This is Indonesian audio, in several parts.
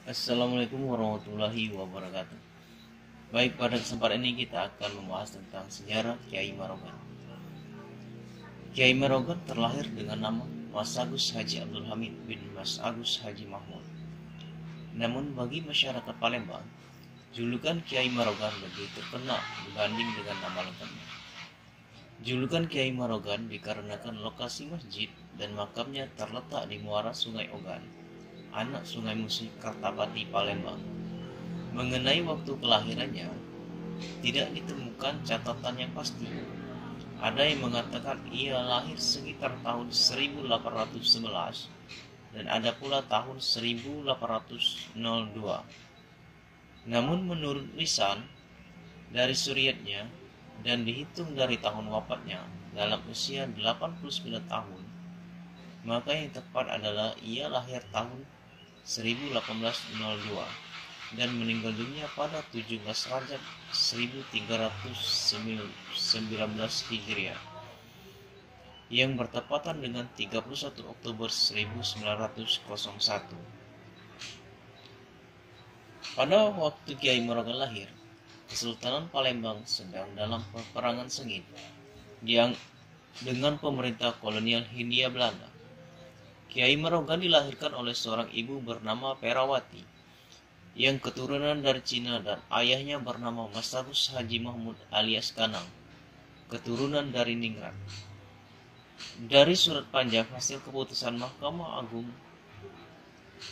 Assalamualaikum warahmatullahi wabarakatuh. Baik, pada kesempatan ini kita akan membahas tentang sejarah Kiai Marogan. Kiai Marogan terlahir dengan nama Mas Agus Haji Abdul Hamid bin Mas Agus Haji Mahmud. Namun bagi masyarakat Palembang, julukan Kiai Marogan lebih terkenal dibanding dengan nama lengkapnya. Julukan Kiai Marogan dikarenakan lokasi masjid dan makamnya terletak di muara Sungai Ogan, anak Sungai Musi, Kertapati, Palembang. Mengenai waktu kelahirannya, tidak ditemukan catatan yang pasti. Ada yang mengatakan ia lahir sekitar tahun 1811 dan ada pula tahun 1802. Namun menurut lisan dari suriatnya dan dihitung dari tahun wafatnya dalam usia 89 tahun, maka yang tepat adalah ia lahir tahun 1802 dan meninggal dunia pada 17 Rajab 1319 Hijriah yang bertepatan dengan 31 Oktober 1901. Pada waktu Kiai Marogan lahir, Kesultanan Palembang sedang dalam peperangan sengit yang dengan pemerintah kolonial Hindia Belanda. Kiai Marogan dilahirkan oleh seorang ibu bernama Perawati yang keturunan dari Cina dan ayahnya bernama Mas Agus Haji Mahmud alias Kanang, keturunan dari Ningrat. Dari surat panjang hasil keputusan Mahkamah Agung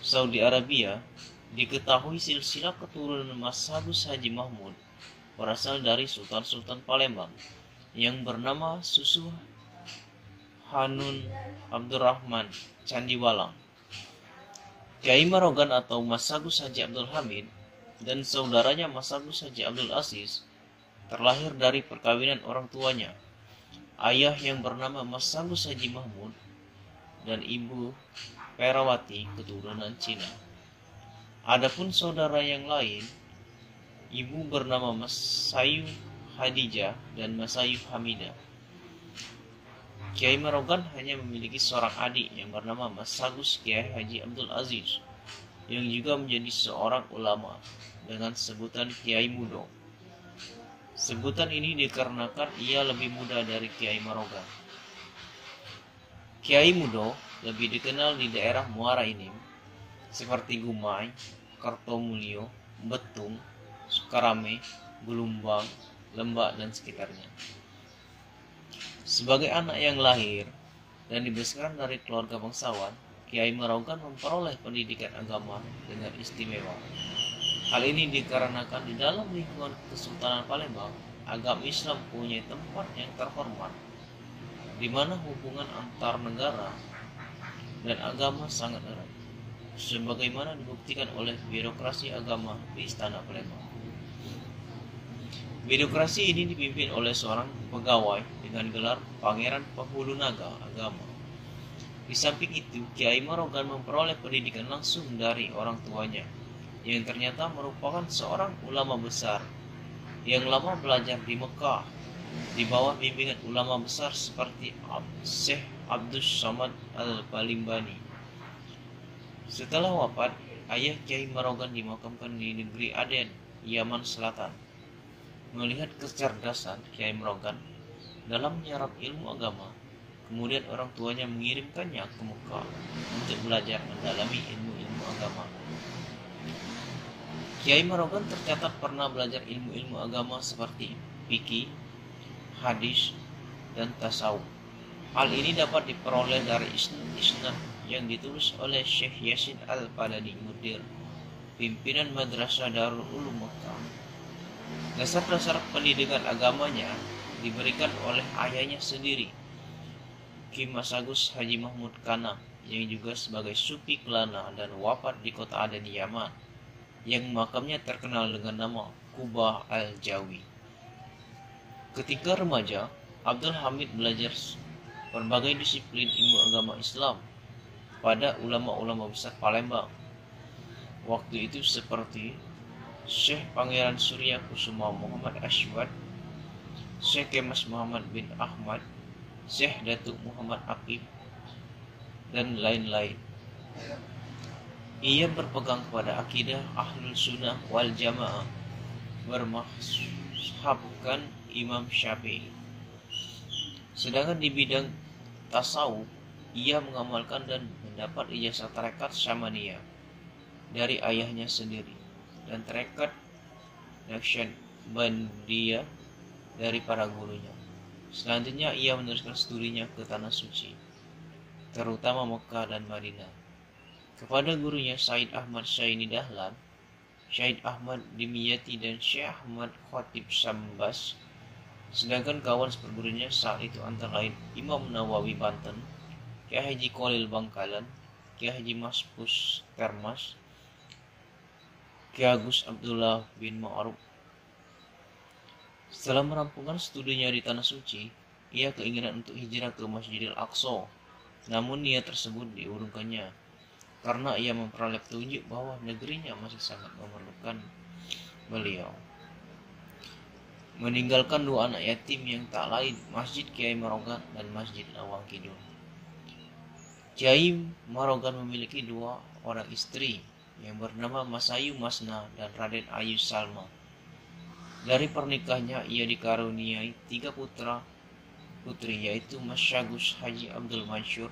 Saudi Arabia, diketahui silsilah keturunan Mas Agus Haji Mahmud berasal dari Sultan-Sultan Palembang yang bernama Susu Hanun Abdurrahman Candiwalang. Kiai Marogan atau Mas Agus Haji Abdul Hamid dan saudaranya Mas Agus Haji Abdul Aziz terlahir dari perkawinan orang tuanya, ayah yang bernama Mas Agus Haji Mahmud dan ibu Perawati keturunan Cina. Adapun saudara yang lain, ibu bernama Mas Sayu Hadijah dan Mas Sayu Hamidah. Kiai Marogan hanya memiliki seorang adik yang bernama Mas Agus Kiai Haji Abdul Aziz, yang juga menjadi seorang ulama dengan sebutan Kiai Mudo. Sebutan ini dikarenakan ia lebih muda dari Kiai Marogan. Kiai Mudo lebih dikenal di daerah Muara Inim seperti Gumai, Kartomulyo, Betung, Sukarame, Bulumbang, Lembak, dan sekitarnya. Sebagai anak yang lahir dan dibesarkan dari keluarga bangsawan, Kiai Marogan memperoleh pendidikan agama dengan istimewa. Hal ini dikarenakan di dalam lingkungan Kesultanan Palembang, agama Islam punya tempat yang terhormat, di mana hubungan antar negara dan agama sangat erat, sebagaimana dibuktikan oleh birokrasi agama di Istana Palembang. Birokrasi ini dipimpin oleh seorang pegawai dengan gelar Pangeran Penghulu Naga Agama. Di samping itu, Kiai Marogan memperoleh pendidikan langsung dari orang tuanya, yang ternyata merupakan seorang ulama besar yang lama belajar di Mekah di bawah bimbingan ulama besar seperti Syekh Abdus Samad Al-Balimbani. Setelah wafat, ayah Kiai Marogan dimakamkan di negeri Aden, Yaman Selatan. Melihat kecerdasan Kiai Marogan dalam menyerap ilmu agama, kemudian orang tuanya mengirimkannya ke Mekah untuk belajar mendalami ilmu-ilmu agama. Kiai Marogan tercatat pernah belajar ilmu-ilmu agama seperti fikih, hadis, dan tasawuf. Hal ini dapat diperoleh dari isnad yang ditulis oleh Syekh Yasin Al-Padani Mudir, pimpinan Madrasah Darul Ulum Mekah. Dasar-dasar pendidikan agamanya diberikan oleh ayahnya sendiri, Ki Mas Agus Haji Mahmud Kanang, yang juga sebagai sufi Kelana dan wafat di kota Aden, Yaman, yang makamnya terkenal dengan nama Kubah Al-Jawi. Ketika remaja, Abdul Hamid belajar berbagai disiplin ilmu agama Islam pada ulama-ulama besar Palembang. Waktu itu seperti Syekh Pangeran Surya Kusuma Muhammad Ashwad, Syekh Kemas Muhammad bin Ahmad, Syekh Datuk Muhammad Aqib, dan lain-lain. Ia berpegang kepada akidah Ahlul Sunnah wal Jamaah, bermazhabkan Imam Syafi'i. Sedangkan di bidang tasawuf, ia mengamalkan dan mendapat ijazah tarekat Syamaniyah dari ayahnya sendiri dan tarekat Naqsyabandiyah dari para gurunya. Selanjutnya ia meneruskan studinya ke Tanah Suci, terutama Mekah dan Madinah, kepada gurunya Said Ahmad Syaini Dahlan, Syed Ahmad Dimyati dan Syekh Ahmad Khatib Sambas. Sedangkan kawan sepergurunya saat itu antara lain Imam Nawawi Banten, Kiai Haji Khalil Bangkalan, Kiai Haji Maspus Termas, Kiai Agus Abdullah bin Ma'ruf. Setelah merampungkan studinya di Tanah Suci, ia keinginan untuk hijrah ke Masjidil Aqsa. Namun niat tersebut diurungkannya karena ia memperoleh petunjuk bahwa negerinya masih sangat memerlukan beliau. Meninggalkan dua anak yatim yang tak lain Masjid Kiai Marogan dan Masjid Lawang Kidul. Kiai Marogan memiliki dua orang istri yang bernama Masayu Masna dan Raden Ayu Salma. Dari pernikahannya ia dikaruniai 3 putra putri, yaitu Mas Syagus Haji Abdul Mansur,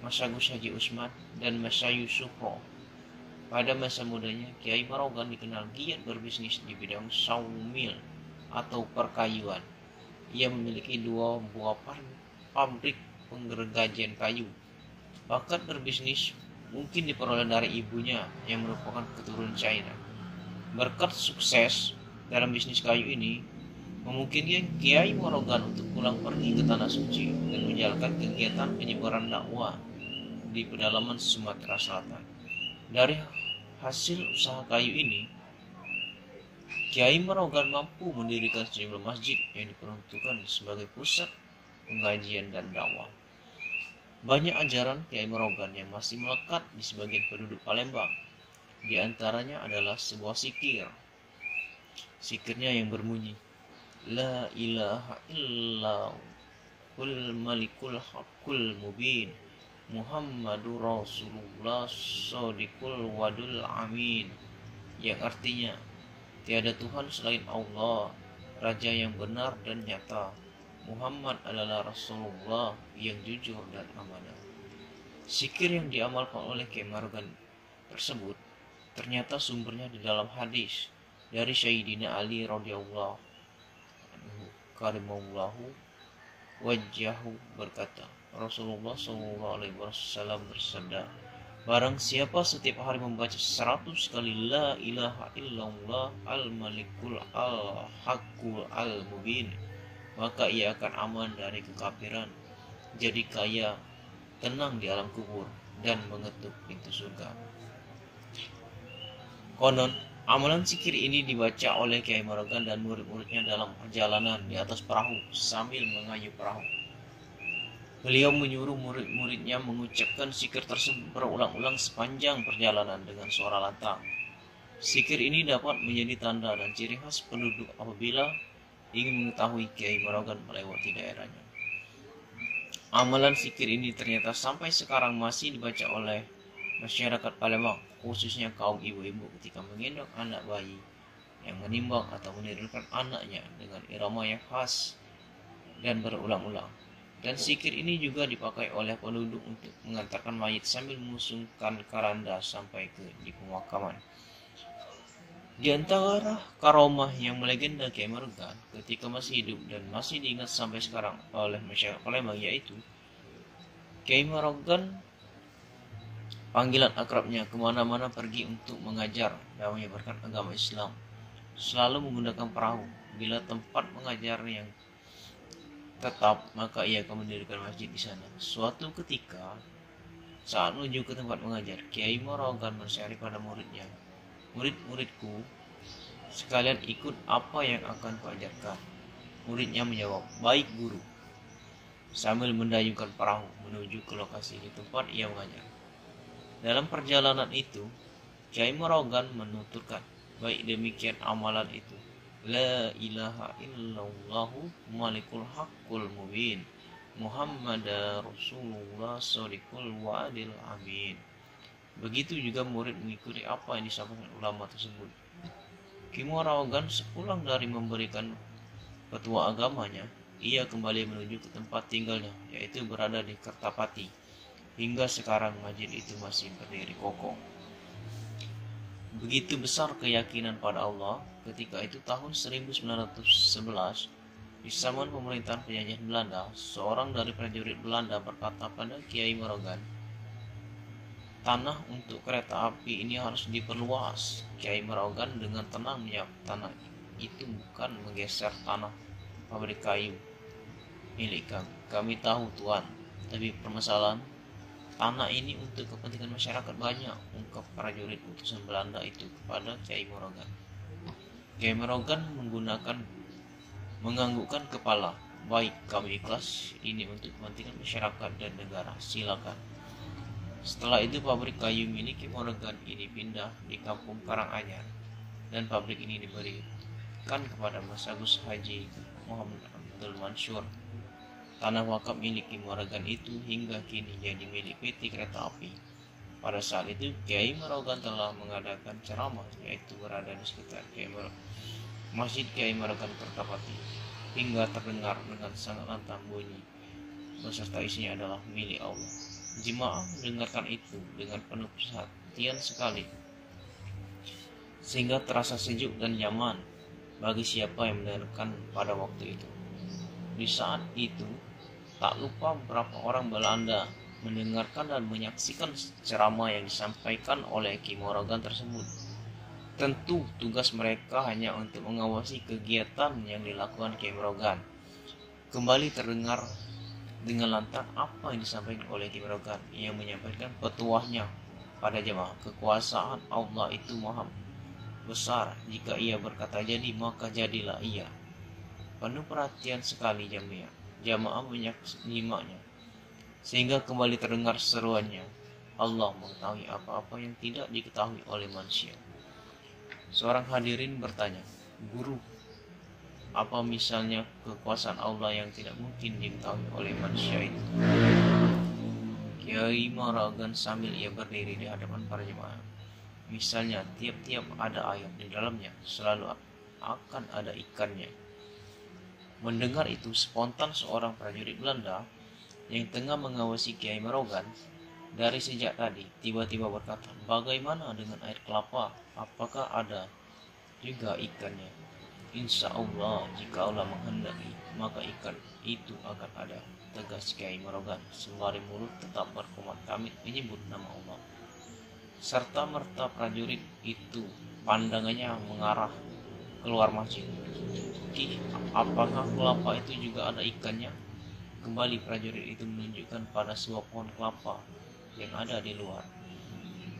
Mas Syagus Haji Usman, dan Mas Sayu Sukro. Pada masa mudanya, Kiai Marogan dikenal giat berbisnis di bidang sawmil atau perkayuan. Ia memiliki 2 buah pabrik penggergajian kayu. Bakat berbisnis mungkin diperoleh dari ibunya yang merupakan keturunan China. Berkat sukses dalam bisnis kayu ini, memungkinkan Kiai Marogan untuk pulang pergi ke Tanah Suci dan menjalankan kegiatan penyebaran dakwah di pedalaman Sumatera Selatan. Dari hasil usaha kayu ini, Kiai Marogan mampu mendirikan sejumlah masjid yang diperuntukkan sebagai pusat pengajian dan dakwah. Banyak ajaran Kiai Marogan yang masih melekat di sebagian penduduk Palembang. Di antaranya adalah sebuah sikir. Sikirnya yang berbunyi, La ilaha illallahul malikul haqqul mubin, Muhammadur Rasulullah shodiqul wadul amin, yang artinya tiada Tuhan selain Allah, Raja yang benar dan nyata. Muhammad adalah Rasulullah yang jujur dan amanah. Sikir yang diamalkan oleh Kiai Marogan tersebut ternyata sumbernya di dalam hadis dari Sayyidina Ali radhiyallahu anhu karimallahu wajhahu berkata, Rasulullah SAW bersabda, barang siapa setiap hari membaca 100 kali la ilaha illallah al-malikul al-haqqul al-mubin, maka ia akan aman dari kekafiran, jadi kaya, tenang di alam kubur, dan mengetuk pintu surga. Konon, amalan zikir ini dibaca oleh Kiai Marogan dan murid-muridnya dalam perjalanan di atas perahu sambil mengayuh perahu. Beliau menyuruh murid-muridnya mengucapkan zikir tersebut berulang-ulang sepanjang perjalanan dengan suara lantang. Zikir ini dapat menjadi tanda dan ciri khas penduduk apabila ingin mengetahui Kiai Marogan melewati daerahnya. Amalan zikir ini ternyata sampai sekarang masih dibaca oleh masyarakat Palembang, khususnya kaum ibu-ibu ketika menggendong anak bayi yang menimbang atau menidurkan anaknya dengan irama yang khas dan berulang-ulang. Dan zikir ini juga dipakai oleh penduduk untuk mengantarkan mayit sambil mengusungkan keranda sampai di pemakaman. Di antara karomah yang melegenda Kiai Marogan ketika masih hidup dan masih diingat sampai sekarang oleh masyarakat Palembang, yaitu Kiai Marogan panggilan akrabnya kemana-mana pergi untuk mengajar dan menyebarkan agama Islam, selalu menggunakan perahu. Bila tempat mengajar yang tetap, maka ia akan mendirikan masjid di sana. Suatu ketika saat menuju ke tempat mengajar, Kiai Marogan menasihati pada muridnya, murid-muridku sekalian ikut apa yang akan kuajarkan. Muridnya menjawab, baik guru, sambil mendayungkan perahu menuju ke lokasi di tempat ia mengajar. Dalam perjalanan itu, Kiai Marogan menuturkan, baik demikian amalan itu, la ilaha illallahu malikul haqqul mubin, Muhammad Rasulullah shodiqul wadil amin. Begitu juga murid mengikuti apa yang disampaikan ulama tersebut. Ki Morogan sepulang dari memberikan petua agamanya, ia kembali menuju ke tempat tinggalnya, yaitu berada di Kertapati. Hingga sekarang masjid itu masih berdiri kokoh. Begitu besar keyakinan pada Allah, ketika itu tahun 1911, di zaman pemerintahan penjajah Belanda, seorang dari prajurit Belanda berkata pada Kiai Morogan, tanah untuk kereta api ini harus diperluas. Kiai Morogan dengan tenang menjawab, tanah itu bukan menggeser tanah pabrik kayu milik kami. Kami tahu Tuan, tapi permasalahan tanah ini untuk kepentingan masyarakat banyak, ungkap prajurit utusan Belanda itu kepada Kiai Morogan. Kiai Morogan menganggukkan kepala. Baik, kami ikhlas, ini untuk kepentingan masyarakat dan negara, silakan. Setelah itu pabrik kayu milik Kiai Morogan ini pindah di kampung Karanganyar, dan pabrik ini diberikan kepada Mas Agus Haji Muhammad Abdul Mansur. Tanah wakaf milik Ki Morogan itu hingga kini jadi milik PT Kereta Api. Pada saat itu Kiai Morogan telah mengadakan ceramah, yaitu berada di sekitar Masjid Kiai Morogan Kertapati, hingga terdengar dengan sangat lantang bunyi beserta isinya adalah milik Allah. Jemaah mendengarkan itu dengan penuh perhatian sekali, sehingga terasa sejuk dan nyaman bagi siapa yang mendengarkan pada waktu itu. Di saat itu, tak lupa beberapa orang Belanda mendengarkan dan menyaksikan ceramah yang disampaikan oleh Ki Morogan tersebut. Tentu tugas mereka hanya untuk mengawasi kegiatan yang dilakukan Ki Morogan. Kembali terdengar dengan lantang apa yang disampaikan oleh Ki Morogan. Ia menyampaikan petuahnya pada jemaah, kekuasaan Allah itu maha besar. Jika ia berkata jadi, maka jadilah ia. Penuh perhatian sekali jamaah menyimaknya, sehingga kembali terdengar seruannya, Allah mengetahui apa-apa yang tidak diketahui oleh manusia. Seorang hadirin bertanya, guru, apa misalnya kekuasaan Allah yang tidak mungkin diketahui oleh manusia itu? Kiai Morogan sambil ia berdiri di hadapan para jemaah, misalnya tiap-tiap ada ayat di dalamnya, selalu akan ada ikannya. Mendengar itu, spontan seorang prajurit Belanda yang tengah mengawasi Kiai Morogan dari sejak tadi tiba-tiba berkata, bagaimana dengan air kelapa? Apakah ada juga ikannya? Insya Allah, jika Allah menghendaki, maka ikan itu akan ada, tegas Kiai Morogan sembari mulut tetap berkomat kamit menyebut nama Allah. Serta merta prajurit itu pandangannya mengarah keluar masjid. Apakah kelapa itu juga ada ikannya? Kembali prajurit itu menunjukkan pada sebuah pohon kelapa yang ada di luar.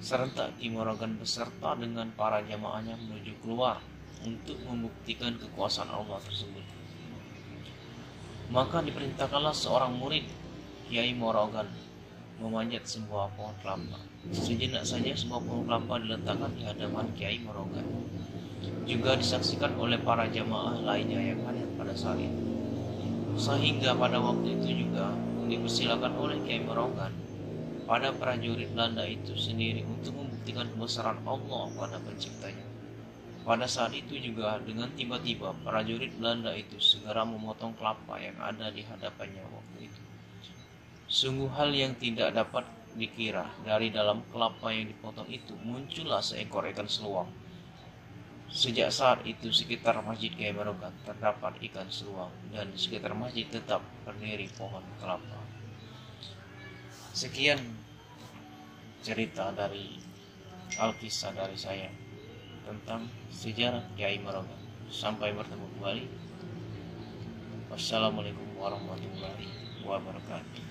Serentak Ki Morogan beserta dengan para jamaahnya menuju keluar untuk membuktikan kekuasaan Allah tersebut. Maka diperintahkanlah seorang murid Kiai Morogan memanjat sebuah pohon kelapa. Sejenak saja sebuah pohon kelapa diletakkan di hadapan Kiai Morogan, juga disaksikan oleh para jamaah lainnya yang hadir pada saat itu. Sehingga pada waktu itu juga dipersilakan oleh Kiai Morogan pada prajurit Belanda itu sendiri untuk membuktikan kebesaran Allah pada penciptanya. Pada saat itu juga dengan tiba-tiba prajurit Belanda itu segera memotong kelapa yang ada di hadapannya waktu itu. Sungguh hal yang tidak dapat dikira, dari dalam kelapa yang dipotong itu muncullah seekor ikan seluang. Sejak saat itu sekitar Masjid Kiai Morogan terdapat ikan seluang, dan di sekitar masjid tetap berdiri pohon kelapa. Sekian cerita dari Alkisah dari saya tentang sejarah Kiai Morogan. Sampai bertemu kembali. Wassalamualaikum warahmatullahi wabarakatuh.